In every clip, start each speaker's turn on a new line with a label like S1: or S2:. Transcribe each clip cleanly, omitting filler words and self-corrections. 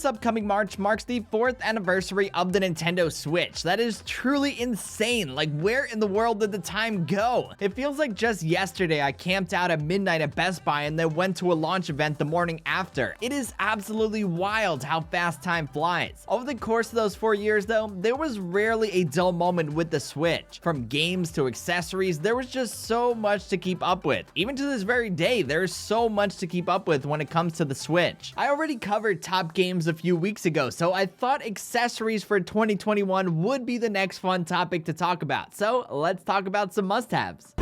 S1: This upcoming March marks the 4th anniversary of the Nintendo Switch. That is truly insane. Like, where in the world did the time go? It feels like just yesterday I camped out at midnight at Best Buy and then went to a launch event the morning after. It is absolutely wild how fast time flies. Over the course of those 4 years though, there was rarely a dull moment with the Switch. From games to accessories, there was just so much to keep up with. Even to this very day, there's so much to keep up with when it comes to the Switch. I already covered top games a few weeks ago, so I thought accessories for 2021 would be the next fun topic to talk about. So let's talk about some must-haves.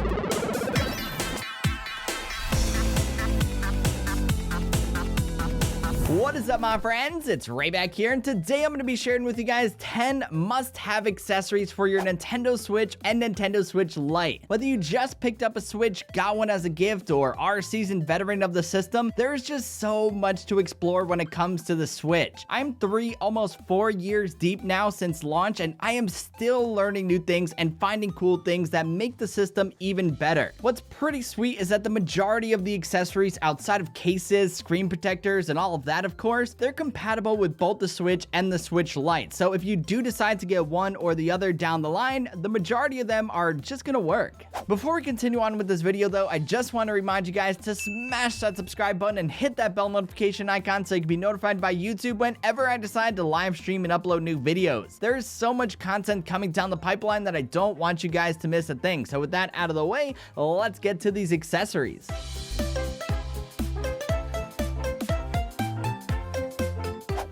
S1: What is up, my friends? It's Ray back here, and today I'm going to be sharing with you guys 10 must-have accessories for your Nintendo Switch and Nintendo Switch Lite. Whether you just picked up a Switch, got one as a gift, or are a seasoned veteran of the system, there's just so much to explore when it comes to the Switch. I'm 3, almost 4 years deep now since launch, and I am still learning new things and finding cool things that make the system even better. What's pretty sweet is that the majority of the accessories outside of cases, screen protectors, and all of that, of course, they're compatible with both the Switch and the Switch Lite. So if you do decide to get one or the other down the line, the majority of them are just gonna work. Before we continue on with this video though, I just want to remind you guys to smash that subscribe button and hit that bell notification icon so you can be notified by YouTube whenever I decide to live stream and upload new videos. There is so much content coming down the pipeline that I don't want you guys to miss a thing. So with that out of the way, let's get to these accessories.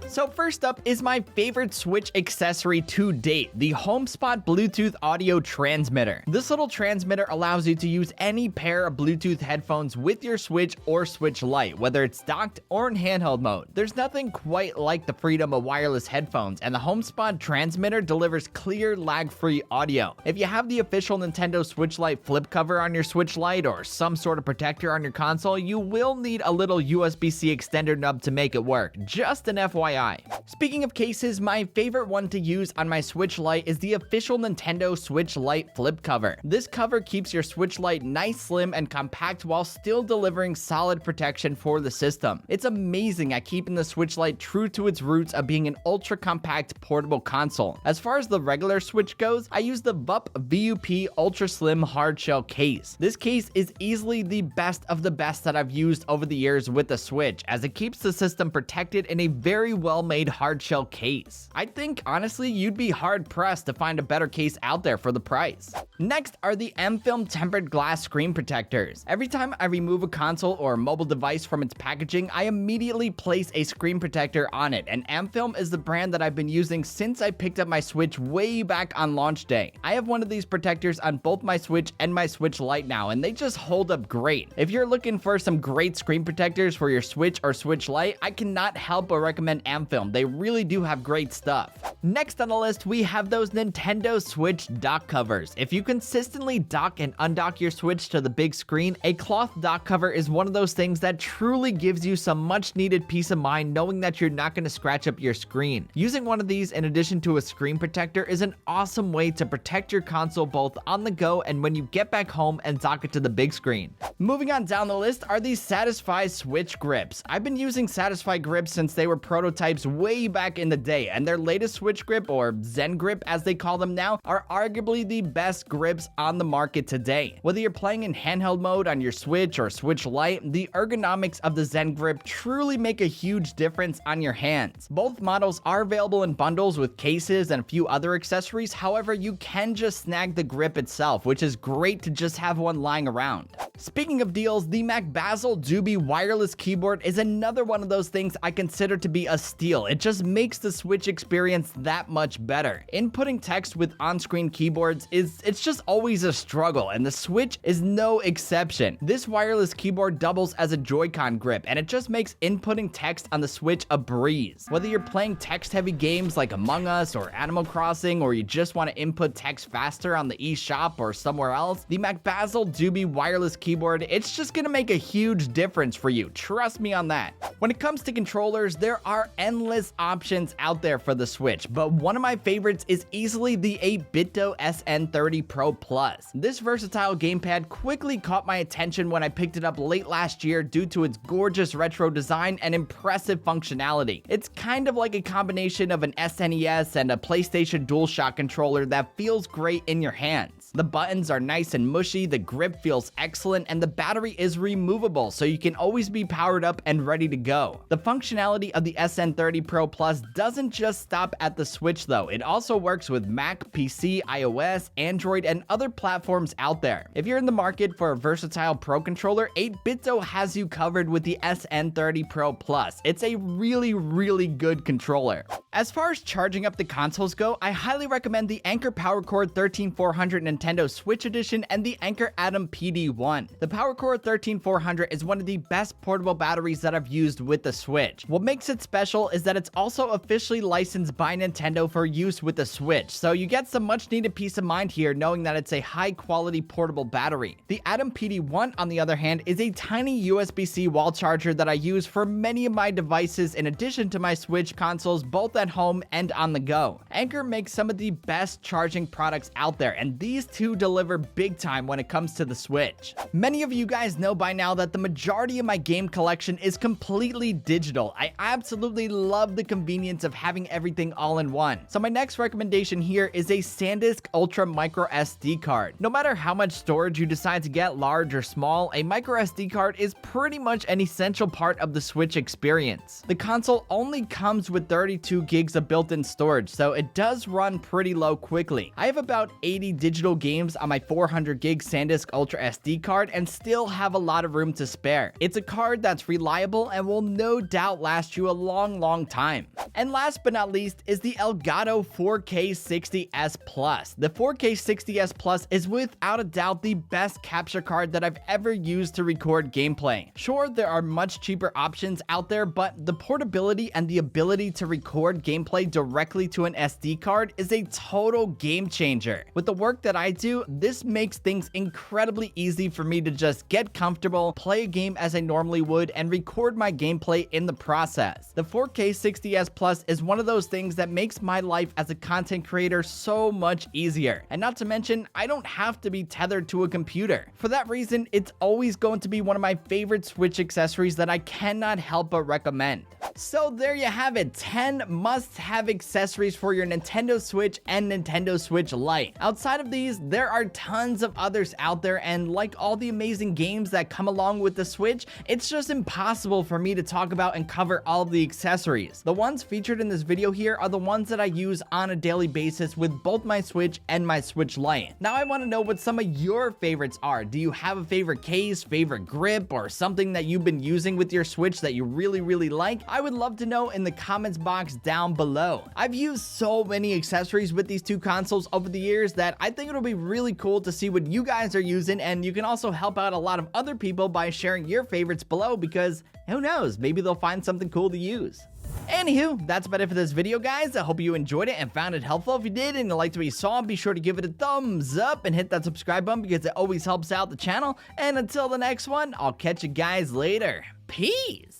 S1: So first up is my favorite Switch accessory to date, the HomeSpot Bluetooth audio transmitter. This little transmitter allows you to use any pair of Bluetooth headphones with your Switch or Switch Lite, whether it's docked or in handheld mode. There's nothing quite like the freedom of wireless headphones, and the HomeSpot transmitter delivers clear, lag-free audio. If you have the official Nintendo Switch Lite flip cover on your Switch Lite or some sort of protector on your console, you will need a little USB-C extender nub to make it work. Just an FYI. Speaking of cases, my favorite one to use on my Switch Lite is the official Nintendo Switch Lite flip cover. This cover keeps your Switch Lite nice, slim, and compact while still delivering solid protection for the system. It's amazing at keeping the Switch Lite true to its roots of being an ultra-compact portable console. As far as the regular Switch goes, I use the VUP Ultra Slim Hardshell case. This case is easily the best of the best that I've used over the years with the Switch, as it keeps the system protected in a very well-made hardshell case. I think, honestly, you'd be hard-pressed to find a better case out there for the price. Next are the M-Film tempered glass screen protectors. Every time I remove a console or mobile device from its packaging, I immediately place a screen protector on it, and M-Film is the brand that I've been using since I picked up my Switch way back on launch day. I have one of these protectors on both my Switch and my Switch Lite now, and they just hold up great. If you're looking for some great screen protectors for your Switch or Switch Lite, I cannot help but recommend M-Film. They really do have great stuff. Next on the list, we have those Nintendo Switch dock covers. If you consistently dock and undock your Switch to the big screen, a cloth dock cover is one of those things that truly gives you some much needed peace of mind knowing that you're not going to scratch up your screen. Using one of these in addition to a screen protector is an awesome way to protect your console both on the go and when you get back home and dock it to the big screen. Moving on down the list are these Satisfy Switch grips. I've been using Satisfy grips since they were prototypes way back in the day, and their latest Switch grip, or Zen grip as they call them now, are arguably the best grips on the market today. Whether you're playing in handheld mode on your Switch or Switch Lite, the ergonomics of the Zen grip truly make a huge difference on your hands. Both models are available in bundles with cases and a few other accessories. However, you can just snag the grip itself, which is great to just have one lying around. Speaking of deals, the MacBasil Doobie wireless keyboard is another one of those things I consider to be a steal. It just makes the Switch experience that much better. Inputting text with on-screen keyboards it's just always a struggle, and the Switch is no exception. This wireless keyboard doubles as a Joy-Con grip, and it just makes inputting text on the Switch a breeze. Whether you're playing text-heavy games like Among Us or Animal Crossing, or you just want to input text faster on the eShop or somewhere else, the MacBasil Doobie wireless keyboard, it's just gonna make a huge difference for you. Trust me on that. When it comes to controllers, there are endless endless options out there for the Switch, but one of my favorites is easily the 8BitDo SN30 Pro Plus. This versatile gamepad quickly caught my attention when I picked it up late last year due to its gorgeous retro design and impressive functionality. It's kind of like a combination of an SNES and a PlayStation DualShock controller that feels great in your hands. The buttons are nice and mushy, the grip feels excellent, and the battery is removable, so you can always be powered up and ready to go. The functionality of the SN30 Pro Plus doesn't just stop at the Switch though, it also works with Mac, PC, iOS, Android, and other platforms out there. If you're in the market for a versatile Pro controller, 8BitDo has you covered with the SN30 Pro Plus. It's a really good controller. As far as charging up the consoles go, I highly recommend the Anker PowerCore 13400 Nintendo Switch Edition and the Anker Atom PD1. The PowerCore 13400 is one of the best portable batteries that I've used with the Switch. What makes it special is that it's also officially licensed by Nintendo for use with the Switch, so you get some much needed peace of mind here knowing that it's a high quality portable battery. The Atom PD1, on the other hand, is a tiny USB-C wall charger that I use for many of my devices in addition to my Switch consoles both at home and on the go. Anker makes some of the best charging products out there, and these two deliver big time when it comes to the Switch. Many of you guys know by now that the majority of my game collection is completely digital. I absolutely love the convenience of having everything all in one. So my next recommendation here is a SanDisk Ultra Micro SD card. No matter how much storage you decide to get, large or small, a micro SD card is pretty much an essential part of the Switch experience. The console only comes with 32 gigs of built-in storage, so it does run pretty low quickly. I have about 80 digital games on my 400 gig SanDisk Ultra SD card and still have a lot of room to spare. It's a card that's reliable and will no doubt last you a long time. And last but not least is the Elgato 4K60S Plus. The 4K60S Plus is without a doubt the best capture card that I've ever used to record gameplay. Sure, there are much cheaper options out there, but the portability and the ability to record gameplay directly to an SD card is a total game changer. With the work that I do, this makes things incredibly easy for me to just get comfortable, play a game as I normally would, and record my gameplay in the process. The 4K60S Plus is one of those things that makes my life as a content creator so much easier. And not to mention, I don't have to be tethered to a computer. For that reason, it's always going to be one of my favorite Switch accessories that I cannot help but recommend. So there you have it, 10 must-have accessories for your Nintendo Switch and Nintendo Switch Lite. Outside of these, there are tons of others out there, and like all the amazing games that come along with the Switch, it's just impossible for me to talk about and cover all of the accessories. The ones featured in this video here are the ones that I use on a daily basis with both my Switch and my Switch Lite. Now I want to know what some of your favorites are. Do you have a favorite case, favorite grip, or something that you've been using with your Switch that you really like? I would love to know in the comments box down below. I've used so many accessories with these two consoles over the years that I think it'll be really cool to see what you guys are using, and you can also help out a lot of other people by sharing your favorites below, because who knows, maybe they'll find something cool to use. Anywho, that's about it for this video, guys. I hope you enjoyed it and found it helpful. If you did and you liked what you saw, be sure to give it a thumbs up and hit that subscribe button because it always helps out the channel. And until the next one, I'll catch you guys later. Peace!